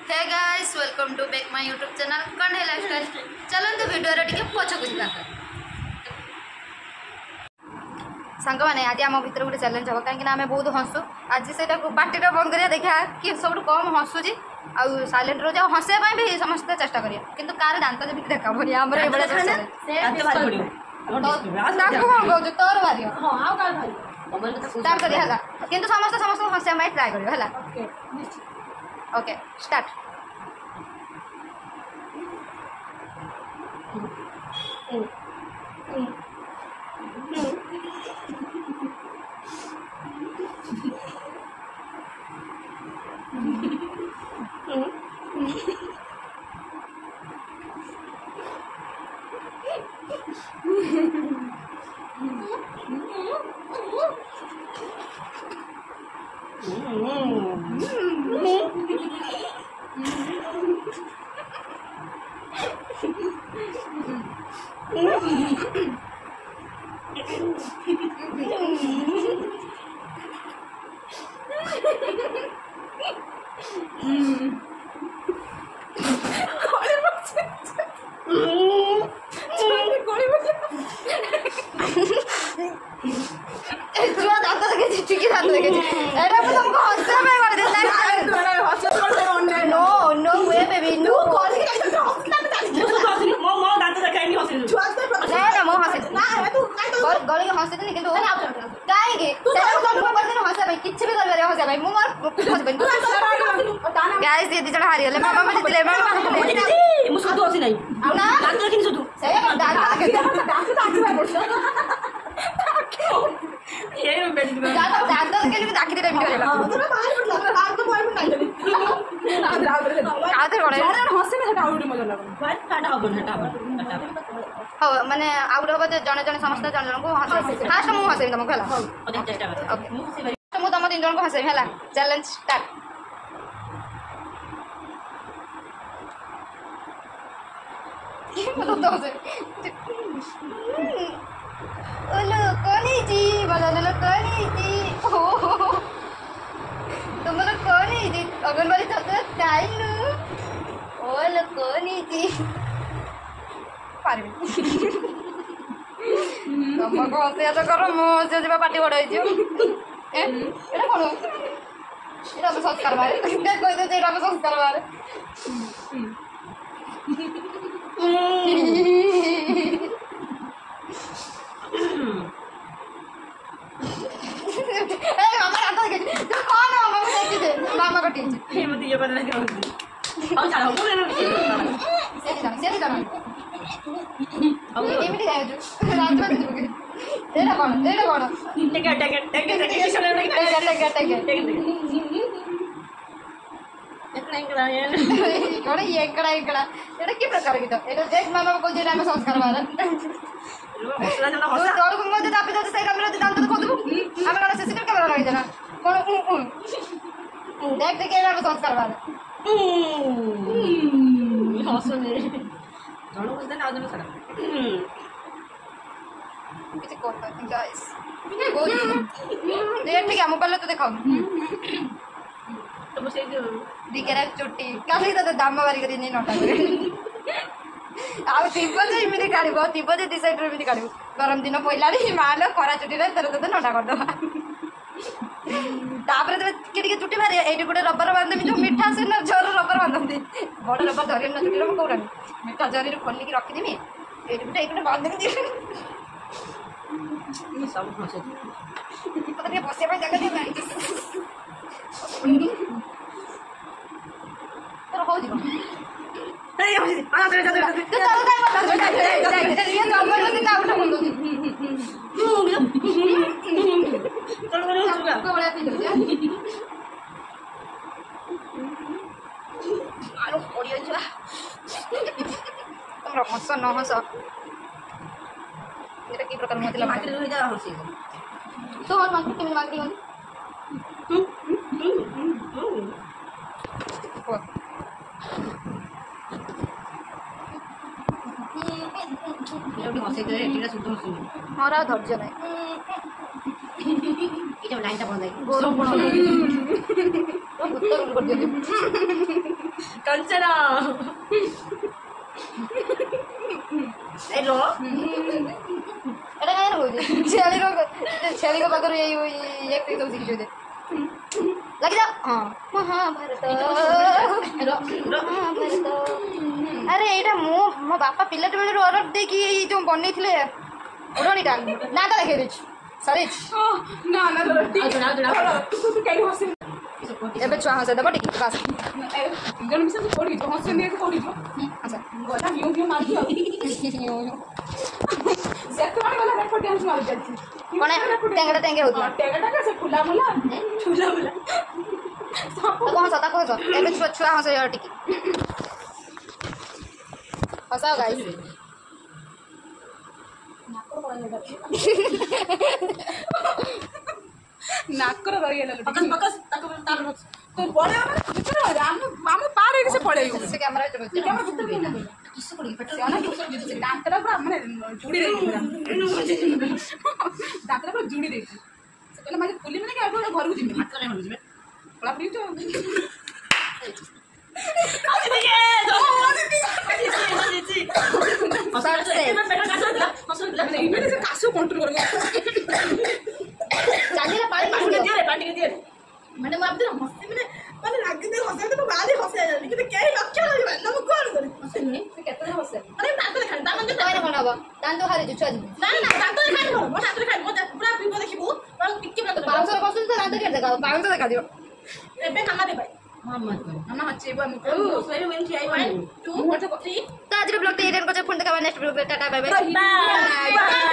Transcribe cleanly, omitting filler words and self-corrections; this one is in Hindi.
Hey guys welcome to back my YouTube channel कण्ठे लाइफस्टाइल। चलते वीडियो रे पछकु जा सांग मैंने आज आम भर गोटे चैलेंज हम कहीं आम बहुत हसु आज से पार्टी बंद करिया देखा कि सब कम हसुची आउ साइलेंट रो जाओ हंसवा भी समस्त चेष्टा करिया किंतु कार दांत जब देखा भरी आम तोर भारी स्टार्ट करिया किंतु समस्त समस्त हंसवा ट्राए करियो ओके स्टार्ट गली हंसी कि गाइस ये दिजण हारी गले मामा मते दिले मामा मु सुदु हसी नहीं ना दांत रखिन सुदु से ये बेटी दांत के लिए दाखी दे वीडियो ला तोरा बाहर लगा दांत तो बाहर नहीं आधे बड़े हंसी में हटा उडी मजा लागो बात काटा हो हटा हो माने आउट हो जने जने समस्त जन जन को हंसे फास्ट मु हंसे तुमको हला ओके मु हंसे मु तुम तीन जन को हंसे हला चैलेंज स्टार्ट अंगनवाड़ी तुमको हसे तो कर मुझे पार्टी बड़ कौन संस्कार बारे कह संस्कार बारे मामा को टीचर मत ये करने के हम चलो बोले ना से जाना हम ये मिट जाए जो रात में एड़ा कौन एड़ा की प्रकार की तो एड़ा देख मामा को जे नाम संस्कार बारे तोर को मते दापि दे से कैमरा दांत तो खोदबू हम कौन सीसीटीवी कैमरा लगे जना कौन देख देख एड़ा संस्कार बारे हसने जणो को ना आदमी सडा किछ कोता गाइस देख ठीक है मोबाइल तो दिखाओ तो से दिकेरा चोटी काली तो दाम बारी करी नहीं नोटा आ तीबो जे इमिति काढिबो तीबो जे डिसाइड रे इमिति काढिबो गरम दिन पहिलारी मालो खरा चुटी रे तर तो नोटा कर दो तापर तो के चुटी मारे एडी गुटे रबर बांधबी जो मिठा से न झोर रबर बांधती बड़ रबर धरि न चुटी रे कोरानी मिठा झरी रे खोली के रखि देमी एडी गुटे बांध के ये सब हसे पता नहीं बसे पे जगह दे तो हो जी ए हो जी आना तेरे चल ये नंबर में ना उठा बोल दो चल बोलो सुगा को बड़ा पी दो आरो ओडियो जा तुम हंस न हंस এটা কি প্রকার মতিলা মাগরি হই যা হসি তো আর মাগরি কেমন মাগরি হল এটি হসে করে এটা শুদ্ধ হসি মোরা ধৈর্য নাই এটা লাইনটা বন্ধ হয় গরম বড় তো উত্তর করে দিও कंचना ए लो एटा काय होई छेली को पाकर ये एक तो सीख दे लग जा हां महाभारत महाभारत अरे एटा मो बापा पिलाट बेले ऑर्डर दे कि जो बनै थिले ओडोनीटा ना तो देखे दिछ सॉरी ना ना तो कई हसे एबे छुआ हसे दबो टिकी बस जन मिसे कोडी तो हसे ने कोडी जो अच्छा गोला यो मार दियो सेट मार वाला रेकॉर्ड डांस मार जाती कोने टेंगे होत टेंगा से फुला मुला तो कौन सा एबे छुआ हसे यार टिकी हसाओ गाइस नाकर बरियला पकस पकस तार तो बड़े माने हम पार से पड़े से कैमरा कैमरा किस को पेट्रोल आना किस डाक्टर पर माने जुड़ी रही डाक्टर पर जुड़ी रही से कहले माजे पुली माने के घर को जिमे हाथ रे जिमे पड़ा फ्री तो कासो कंट्रोल मैंने मार दिया हंसी मैंने राग दे हंसे तो बाली हंसे लेकिन के लक्ष्य नहीं ना मैं कौन करी हंसे नहीं से केते हंसे अरे दांत रे खान दांत तो कोन हबो दांत खाली जुछा ना ना दांत रे खान मो दांत रे खान मो पूरा फिल्म देखिबो और टिके ना पाउसर बसुन तो दांत के देखा पाउसर देखा दियो एबे खाना दे भाई मामा हचेबो हम सोई वेन की आई 1 2 3 तो आज ब्लॉग ते एडिट को फोन देखा next blog tata bye bye